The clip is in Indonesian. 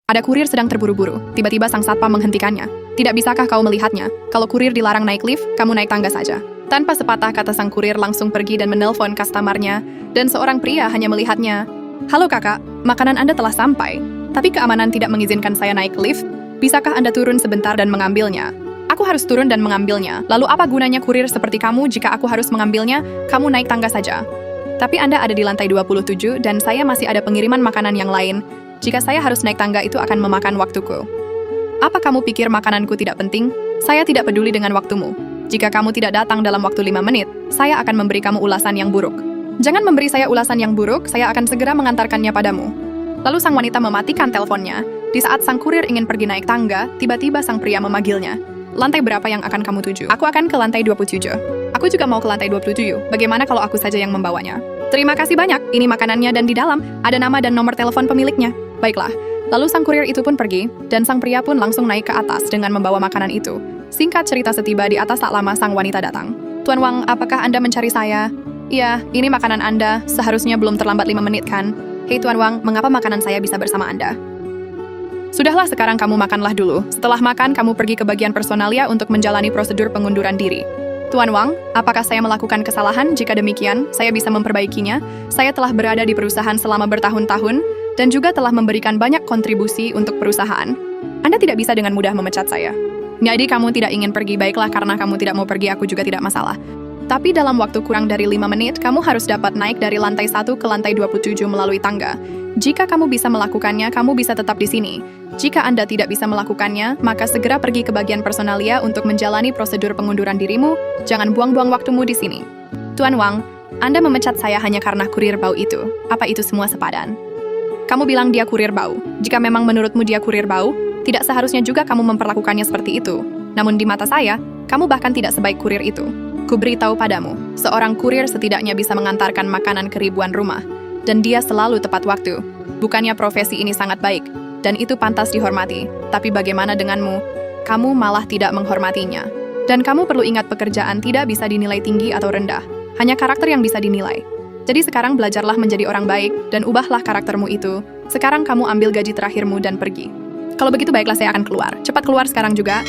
Ada kurir sedang terburu-buru. Tiba-tiba sang satpam menghentikannya. Tidak bisakah kau melihatnya? Kalau kurir dilarang naik lift, kamu naik tangga saja. Tanpa sepatah kata sang kurir langsung pergi dan menelpon customer-nya, dan seorang pria hanya melihatnya. Halo kakak, makanan Anda telah sampai. Tapi keamanan tidak mengizinkan saya naik lift. Bisakah Anda turun sebentar dan mengambilnya? Aku harus turun dan mengambilnya. Lalu apa gunanya kurir seperti kamu jika aku harus mengambilnya? Kamu naik tangga saja. Tapi Anda ada di lantai 27 dan saya masih ada pengiriman makanan yang lain. Jika saya harus naik tangga itu akan memakan waktuku. Apa kamu pikir makananku tidak penting? Saya tidak peduli dengan waktumu. Jika kamu tidak datang dalam waktu 5 menit, saya akan memberi kamu ulasan yang buruk. Jangan memberi saya ulasan yang buruk, saya akan segera mengantarkannya padamu. Lalu sang wanita mematikan teleponnya. Di saat sang kurir ingin pergi naik tangga, tiba-tiba sang pria memanggilnya. Lantai berapa yang akan kamu tuju? Aku akan ke lantai 27. Aku juga mau ke lantai 27. Bagaimana kalau aku saja yang membawanya? Terima kasih banyak, ini makanannya dan di dalam ada nama dan nomor telepon pemiliknya. Baiklah, lalu sang kurir itu pun pergi, dan sang pria pun langsung naik ke atas dengan membawa makanan itu. Singkat cerita setiba di atas tak lama sang wanita datang. Tuan Wang, apakah Anda mencari saya? Iya, ini makanan Anda, seharusnya belum terlambat 5 menit kan? Hei Tuan Wang, mengapa makanan saya bisa bersama Anda? Sudahlah sekarang kamu makanlah dulu. Setelah makan, kamu pergi ke bagian personalia untuk menjalani prosedur pengunduran diri. Tuan Wang, apakah saya melakukan kesalahan? Jika demikian, saya bisa memperbaikinya. Saya telah berada di perusahaan selama bertahun-tahun, dan juga telah memberikan banyak kontribusi untuk perusahaan. Anda tidak bisa dengan mudah memecat saya. Jadi kamu tidak ingin pergi, baiklah karena kamu tidak mau pergi, aku juga tidak masalah. Tapi dalam waktu kurang dari 5 menit, kamu harus dapat naik dari lantai 1 ke lantai 27 melalui tangga. Jika kamu bisa melakukannya, kamu bisa tetap di sini. Jika Anda tidak bisa melakukannya, maka segera pergi ke bagian personalia untuk menjalani prosedur pengunduran dirimu. Jangan buang-buang waktumu di sini. Tuan Wang, Anda memecat saya hanya karena kurir bau itu. Apa itu semua sepadan? Kamu bilang dia kurir bau. Jika memang menurutmu dia kurir bau, tidak seharusnya juga kamu memperlakukannya seperti itu. Namun di mata saya, kamu bahkan tidak sebaik kurir itu. Kuberitahu padamu, seorang kurir setidaknya bisa mengantarkan makanan ke ribuan rumah. Dan dia selalu tepat waktu. Bukannya profesi ini sangat baik, dan itu pantas dihormati. Tapi bagaimana denganmu? Kamu malah tidak menghormatinya. Dan kamu perlu ingat pekerjaan tidak bisa dinilai tinggi atau rendah. Hanya karakter yang bisa dinilai. Jadi sekarang belajarlah menjadi orang baik, dan ubahlah karaktermu itu. Sekarang kamu ambil gaji terakhirmu dan pergi. Kalau begitu baiklah saya akan keluar. Cepat keluar sekarang juga.